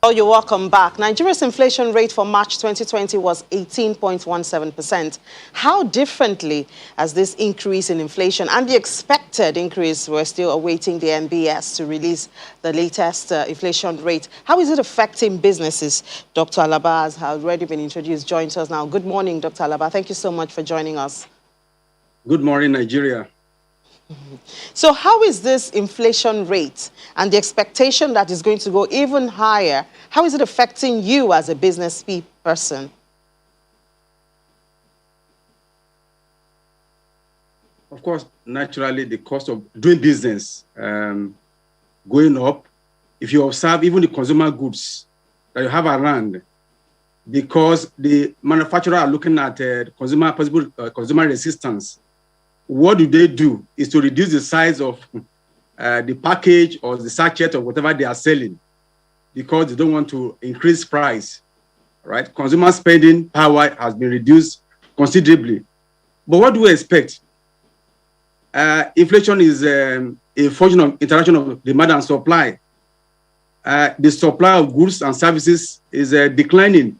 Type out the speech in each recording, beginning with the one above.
Oh, you're welcome back. Nigeria's inflation rate for March 2020 was 18.17%. How differently has this increase in inflation and the expected increase, we're still awaiting the NBS to release the latest inflation rate. How is it affecting businesses? Dr. Alaba has already been introduced, joins us now. Good morning, Dr. Alaba. Thank you so much for joining us. Good morning, Nigeria. So how is this inflation rate and the expectation that is going to go even higher, how is it affecting you as a business person? Of course, naturally, the cost of doing business going up. If you observe even the consumer goods that you have around, because the manufacturers are looking at possible consumer resistance, what do is to reduce the size of the package or the sachet or whatever they are selling, because they don't want to increase price, right? Consumer spending power has been reduced considerably. But what do we expect? Inflation is a function of interaction of demand and supply. The supply of goods and services is declining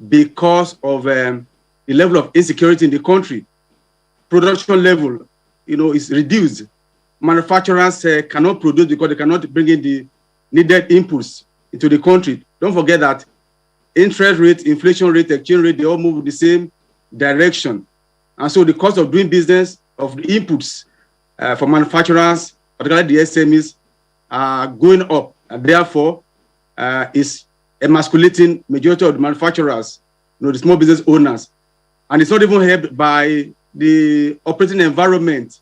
because of the level of insecurity in the country. Production level, is reduced. Manufacturers cannot produce because they cannot bring in the needed inputs into the country. Don't forget that interest rate, inflation rate, exchange rate, they all move in the same direction. And so the cost of doing business, of the inputs for manufacturers, particularly the SMEs, are going up. And therefore, is emasculating majority of the manufacturers, the small business owners. And it's not even helped by the operating environment.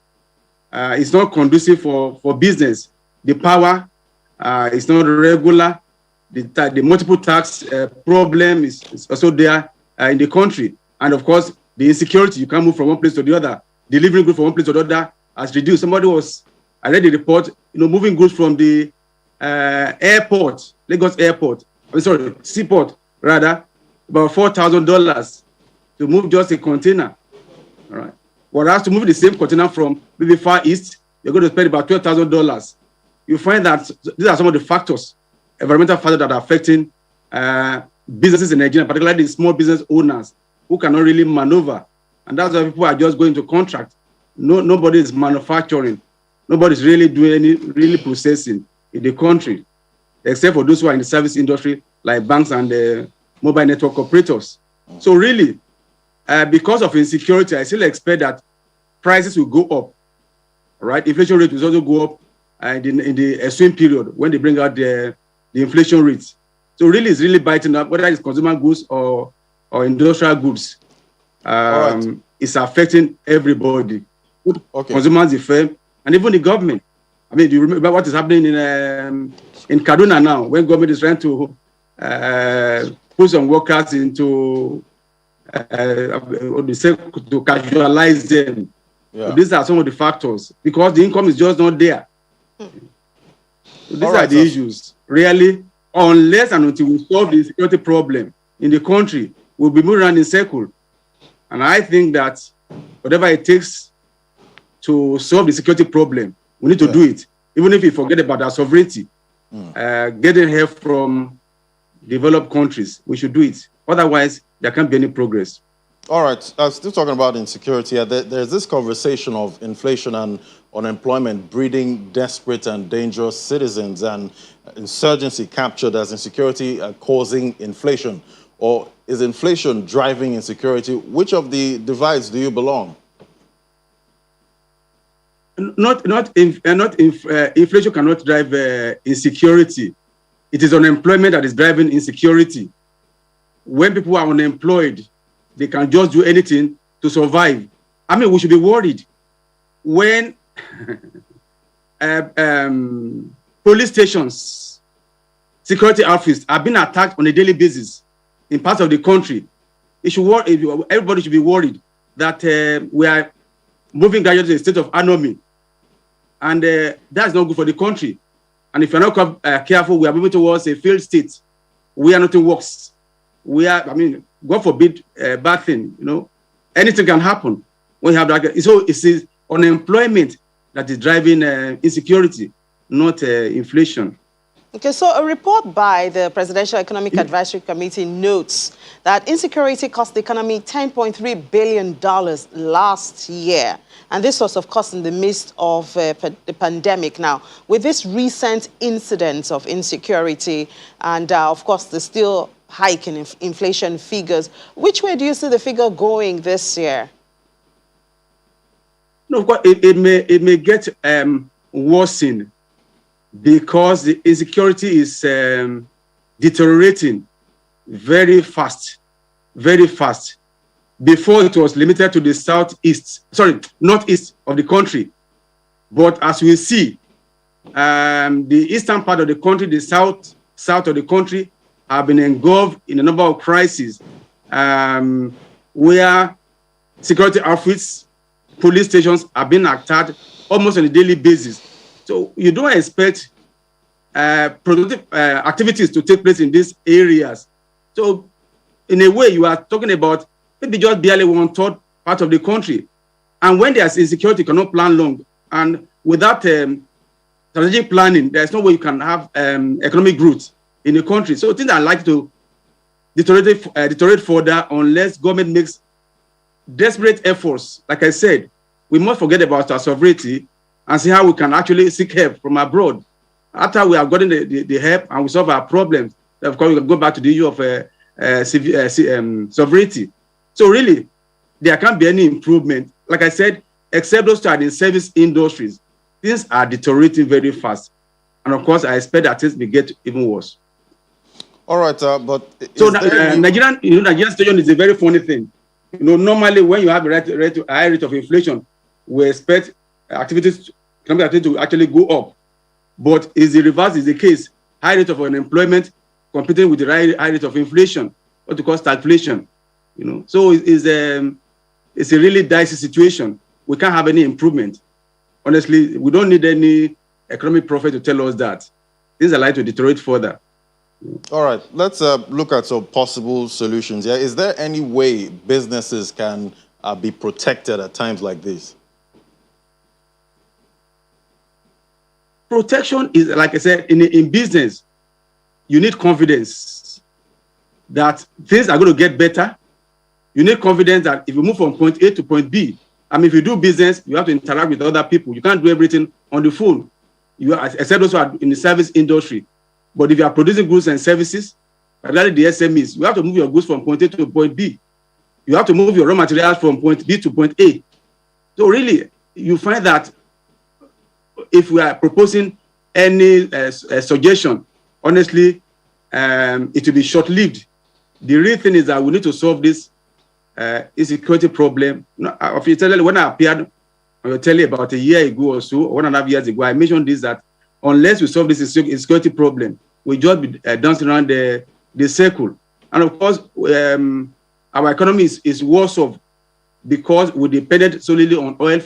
It's not conducive for business. The power is not regular. The multiple tax problem is also there in the country. And of course, the insecurity, you can't move from one place to the other. Delivering goods from one place to the other has reduced. I read the report, moving goods from the airport, Lagos airport, seaport rather, about $4,000 to move just a container. All right. Whereas to move the same container from maybe Far East, you're going to spend about $12,000. You find that these are some of the factors, environmental factors that are affecting businesses in Nigeria, particularly the small business owners who cannot really maneuver. And that's why people are just going to contract. Nobody is manufacturing. Nobody's really doing any processing in the country, except for those who are in the service industry, like banks and mobile network operators. So really, because of insecurity, I still expect that prices will go up, right? Inflation rate will also go up in the swing period when they bring out the inflation rates. So really, it's really biting up, whether it's consumer goods or industrial goods. Right. It's affecting everybody, consumers, the firm, and even the government. I mean, do you remember what is happening in Kaduna now, when government is trying to put some workers into to casualize them? Yeah. So these are some of the factors, because the income is just not there. So these are the issues. Really, unless and until we solve the security problem in the country, we'll be moving around in circle. And I think that whatever it takes to solve the security problem, we need to do it, even if we forget about our sovereignty. Getting help from developed countries, we should do it. Otherwise, there can't be any progress. All right. Still talking about insecurity, there's this conversation of inflation and unemployment breeding desperate and dangerous citizens, and insurgency captured as insecurity causing inflation. Or is inflation driving insecurity? Which of the divides do you belong? Inflation cannot drive insecurity. It is unemployment that is driving insecurity. When people are unemployed, they can just do anything to survive. I mean, we should be worried when police stations, security outfits are being attacked on a daily basis in parts of the country. Everybody should be worried that we are moving gradually to a state of anarchy. And that's not good for the country. And if you're not careful, we are moving towards a failed state where nothing works. God forbid, bad thing, anything can happen when you have that. So it's unemployment that is driving insecurity, not inflation. Okay, so a report by the Presidential Economic Advisory Committee notes that insecurity cost the economy $10.3 billion last year. And this was, of course, in the midst of the pandemic. Now, with this recent incidence of insecurity and, of course, the still hike in inflation figures, which way do you see the figure going this year? No, of course, it may get worsened, because the insecurity is deteriorating very fast. Before, it was limited to the northeast of the country. But as we see, the eastern part of the country, the south of the country, have been engulfed in a number of crises, where security outfits, police stations are being attacked almost on a daily basis. So you don't expect productive activities to take place in these areas. So in a way, you are talking about maybe just barely 1/3 part of the country. And when there's insecurity, you cannot plan long. And without strategic planning, there's no way you can have economic growth in the country. So things are likely to deteriorate further unless government makes desperate efforts. Like I said, we must forget about our sovereignty and see how we can actually seek help from abroad. After we have gotten the help and we solve our problems, of course, we can go back to the issue of sovereignty. So really, there can't be any improvement. Like I said, except those that are in service industries, things are deteriorating very fast. And of course, I expect that things may get even worse. All right, but so Nigerian situation is a very funny thing. Normally when you have a high rate of inflation, we expect economic activity to actually go up. But is the reverse is the case? High rate of unemployment competing with the high rate of inflation, what we call stagflation. So it's a really dicey situation. We can't have any improvement. Honestly, we don't need any economic prophet to tell us that. Things are likely to deteriorate further. All right, let's look at some possible solutions. Yeah, is there any way businesses can be protected at times like this? Protection is, like I said, in business, you need confidence that things are going to get better. You need confidence that if you move from point A to point B, if you do business, you have to interact with other people. You can't do everything on the phone. Except those who are in the service industry. But if you are producing goods and services, particularly the SMEs, you have to move your goods from point A to point B. You have to move your raw materials from point B to point A. So really, you find that if we are proposing any suggestion, honestly, it will be short-lived. The real thing is that we need to solve this insecurity problem. When I appeared on your telly about a year ago or so, 1.5 years ago, I mentioned this, that unless we solve this insecurity problem, we just be dancing around the circle. And of course, our economy is worse off because we depended solely on oil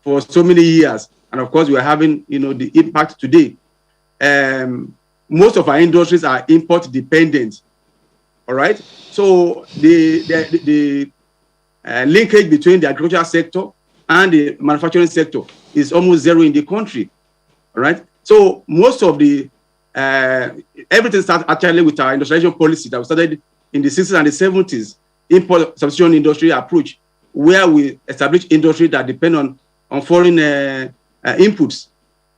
for so many years. And of course, we are having the impact today. Most of our industries are import dependent. All right. So the linkage between the agricultural sector and the manufacturing sector is almost zero in the country. All right. So most of the everything starts actually with our industrialization policy that we started in the 60s and the 70s, import substitution industry approach, where we establish industry that depend on foreign inputs.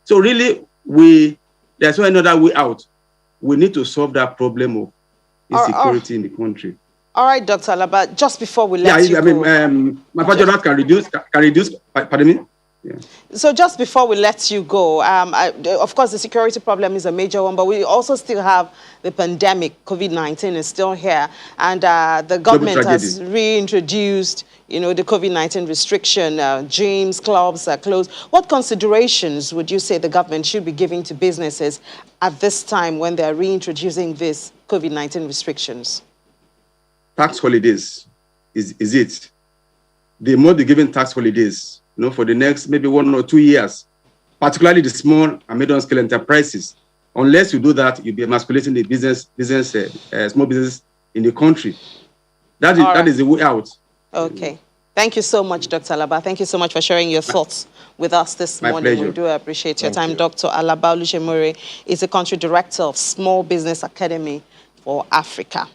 So really, there's no another way out. We need to solve that problem of insecurity in the country. All right, Dr. Alaba, just before we let you go. Manufacturers can reduce, pardon me? Yeah. So just before we let you go, of course, the security problem is a major one, but we also still have the pandemic. COVID-19 is still here, and the government has reintroduced, the COVID-19 restriction. Gyms, clubs are closed. What considerations would you say the government should be giving to businesses at this time when they're reintroducing these COVID-19 restrictions? Tax holidays is it. They must be given tax holidays, for the next maybe 1 or 2 years, particularly the small and medium-scale enterprises. Unless you do that, you'll be emasculating the small business in the country. That is the way out. Okay. Thank you so much, Dr. Alaba. Thank you so much for sharing your thoughts with us this My morning. pleasure. We do appreciate your Thank time. you. Dr. Alaba Olushemure is the country director of Small Business Academy for Africa.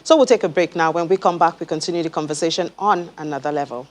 So we'll take a break now. When we come back, we continue the conversation on another level.